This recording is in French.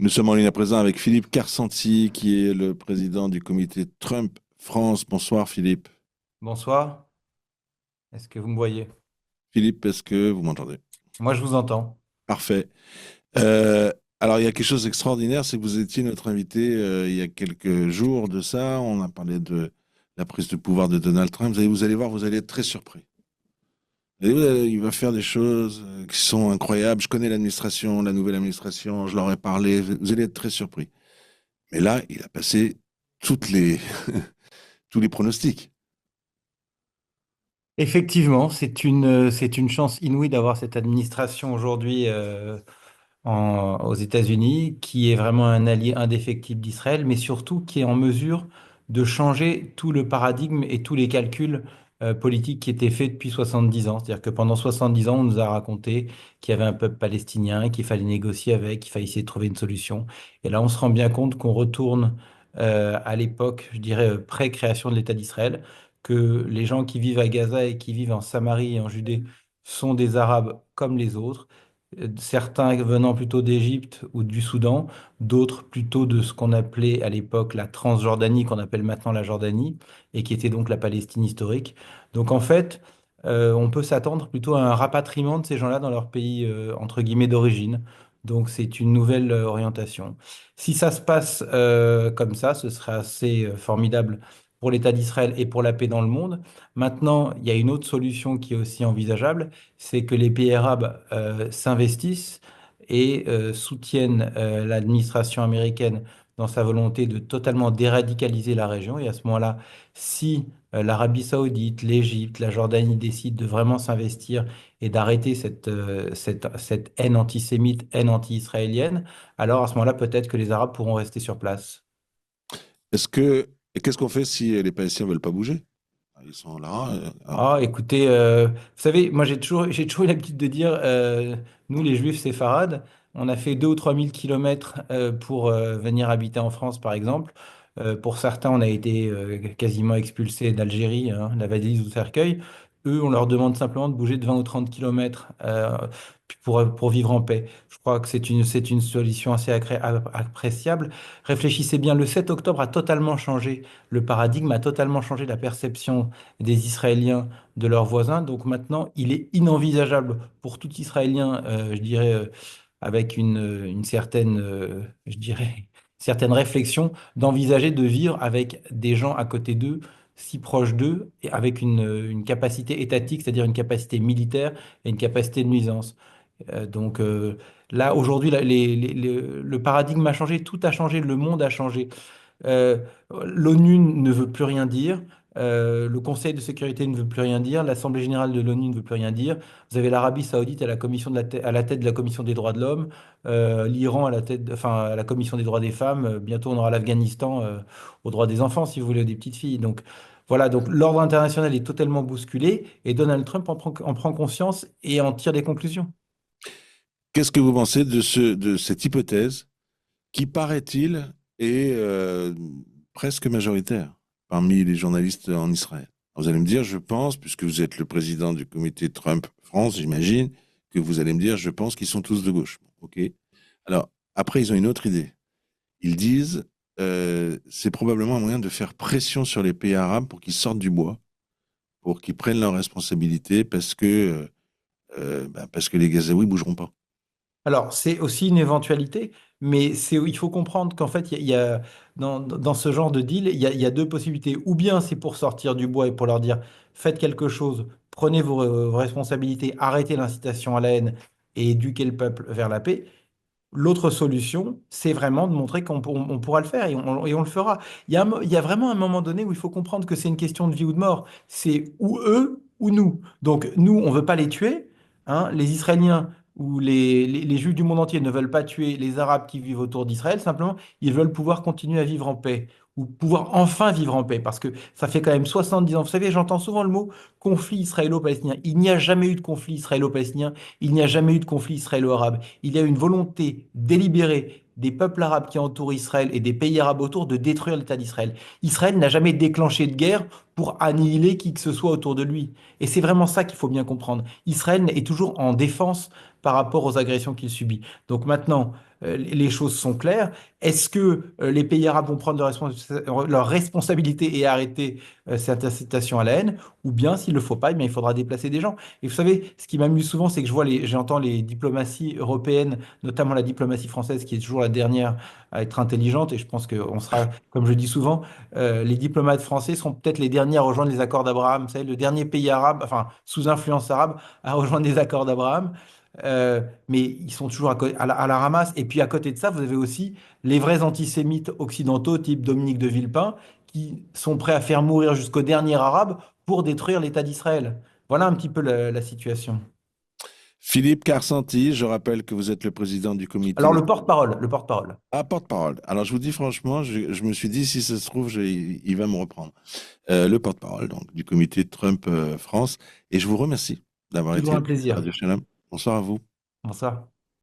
Nous sommes en ligne à présent avec Philippe Carsanti, qui est le président du comité Trump France. Bonsoir Philippe. Bonsoir, est-ce que vous me voyez? Philippe, est-ce que vous m'entendez? Moi, je vous entends. Parfait. Euh, alors il y a quelque chose d'extraordinaire, c'est que vous étiez notre invité il y a quelques jours de ça. On a parlé de la prise de pouvoir de Donald Trump. Vous allez voir, vous allez être très surpris. Il va faire des choses qui sont incroyables. Je connais l'administration, la nouvelle administration, je leur ai parlé. Vous allez être très surpris. Mais là, il a passé toutes les, tous les pronostics. Effectivement, c'est une chance inouïe d'avoir cette administration aujourd'hui aux États-Unis, qui est vraiment un allié indéfectible d'Israël, mais surtout qui est en mesure de changer tout le paradigme et tous les calculs politiques qui étaient faits depuis 70 ans. C'est-à-dire que pendant 70 ans, on nous a raconté qu'il y avait un peuple palestinien, qu'il fallait négocier avec, qu'il fallait essayer de trouver une solution. Et là, on se rend bien compte qu'on retourne à l'époque, je dirais, pré-création de l'État d'Israël, que les gens qui vivent à Gaza et qui vivent en Samarie et en Judée sont des Arabes comme les autres, certains venant plutôt d'Égypte ou du Soudan, d'autres plutôt de ce qu'on appelait à l'époque la Transjordanie, qu'on appelle maintenant la Jordanie, et qui était donc la Palestine historique. Donc en fait, on peut s'attendre plutôt à un rapatriement de ces gens-là dans leur pays, entre guillemets, d'origine. Donc c'est une nouvelle orientation. Si ça se passe comme ça, ce serait assez formidable pour l'État d'Israël et pour la paix dans le monde. Maintenant, il y a une autre solution qui est aussi envisageable, c'est que les pays arabes s'investissent et soutiennent l'administration américaine dans sa volonté de totalement déradicaliser la région. Et à ce moment-là, si l'Arabie saoudite, l'Égypte, la Jordanie décident de vraiment s'investir et d'arrêter cette haine antisémite, haine anti-israélienne, alors à ce moment-là, peut-être que les Arabes pourront rester sur place. Et qu'est-ce qu'on fait si les Palestiniens ne veulent pas bouger? Ils sont là. Ah, écoutez, vous savez, moi j'ai toujours eu l'habitude de dire, nous les Juifs séfarades, on a fait 2 ou 3 000 kilomètres pour venir habiter en France, par exemple. Pour certains, on a été quasiment expulsés d'Algérie, hein, la valise ou le cercueil. Eux, on leur demande simplement de bouger de 20 ou 30 kilomètres pour vivre en paix. Je crois que c'est une solution assez appréciable. Réfléchissez bien, le 7 octobre a totalement changé le paradigme, a totalement changé la perception des Israéliens de leurs voisins. Donc maintenant, il est inenvisageable pour tout Israélien, je dirais, avec une certaine, je dirais, certaine réflexion, d'envisager de vivre avec des gens à côté d'eux, si proches d'eux, et avec une capacité étatique, c'est-à-dire une capacité militaire et une capacité de nuisance. Donc là, aujourd'hui, le paradigme a changé, tout a changé, le monde a changé. Euh, L'ONU ne veut plus rien dire. Le Conseil de sécurité ne veut plus rien dire. L'Assemblée générale de l'ONU ne veut plus rien dire. Vous avez l'Arabie saoudite à la à la tête de la Commission des droits de l'homme, l'Iran à la tête, enfin, à la Commission des droits des femmes. Bientôt, on aura l'Afghanistan aux droits des enfants, si vous voulez, des petites filles. Donc voilà, donc l'ordre international est totalement bousculé et Donald Trump en prend conscience et en tire des conclusions. Qu'est-ce que vous pensez de cette hypothèse qui, paraît-il, est presque majoritaire parmi les journalistes en Israël? Vous allez me dire, je pense, puisque vous êtes le président du comité Trump France, j'imagine, que vous allez me dire, je pense qu'ils sont tous de gauche. OK. Alors, après, ils ont une autre idée. Ils disent, c'est probablement un moyen de faire pression sur les pays arabes pour qu'ils sortent du bois, pour qu'ils prennent leurs responsabilités, parce que les Gazaouis bougeront pas. Alors, c'est aussi une éventualité, mais il faut comprendre qu'en fait, dans ce genre de deal, il y a deux possibilités. Ou bien c'est pour sortir du bois et pour leur dire, faites quelque chose, prenez vos responsabilités, arrêtez l'incitation à la haine et éduquez le peuple vers la paix. L'autre solution, c'est vraiment de montrer on pourra le faire et on le fera. Il y a vraiment un moment donné où il faut comprendre que c'est une question de vie ou de mort. C'est ou eux ou nous. Donc nous, on veut pas les tuer, hein. Les Israéliens ou les Juifs du monde entier ne veulent pas tuer les Arabes qui vivent autour d'Israël. Simplement, ils veulent pouvoir continuer à vivre en paix ou pouvoir enfin vivre en paix. Parce que ça fait quand même 70 ans. Vous savez, j'entends souvent le mot conflit israélo-palestinien. Il n'y a jamais eu de conflit israélo-palestinien. Il n'y a jamais eu de conflit israélo-arabe. Il y a une volonté délibérée des peuples arabes qui entourent Israël et des pays arabes autour de détruire l'État d'Israël. Israël n'a jamais déclenché de guerre pour annihiler qui que ce soit autour de lui. Et c'est vraiment ça qu'il faut bien comprendre. Israël est toujours en défense par rapport aux agressions qu'il subit. Donc maintenant, les choses sont claires. Est-ce que les pays arabes vont prendre leurs responsabilités et arrêter cette incitation à la haine? Ou bien, s'il ne le faut pas, eh bien, il faudra déplacer des gens. Et vous savez, ce qui m'amuse souvent, c'est que j'entends les diplomaties européennes, notamment la diplomatie française, qui est toujours la dernière à être intelligente. Et je pense qu'on sera, comme je dis souvent, les diplomates français seront peut-être les derniers à rejoindre les accords d'Abraham. Vous savez, le dernier pays arabe, enfin, sous influence arabe, à rejoindre les accords d'Abraham. Mais ils sont toujours à la ramasse. Et puis à côté de ça, vous avez aussi les vrais antisémites occidentaux, type Dominique de Villepin, qui sont prêts à faire mourir jusqu'au dernier arabe pour détruire l'État d'Israël. Voilà un petit peu la situation. Philippe Carsanti, je rappelle que vous êtes le président du comité Alors des... le porte-parole. Ah, porte-parole. Alors, je vous dis franchement, je me suis dit, si ça se trouve, il va me reprendre. Le porte-parole, donc, du comité Trump France. Et je vous remercie d'avoir Toujours été un là, plaisir. Radio Shalom. Bonsoir à vous. Bonsoir.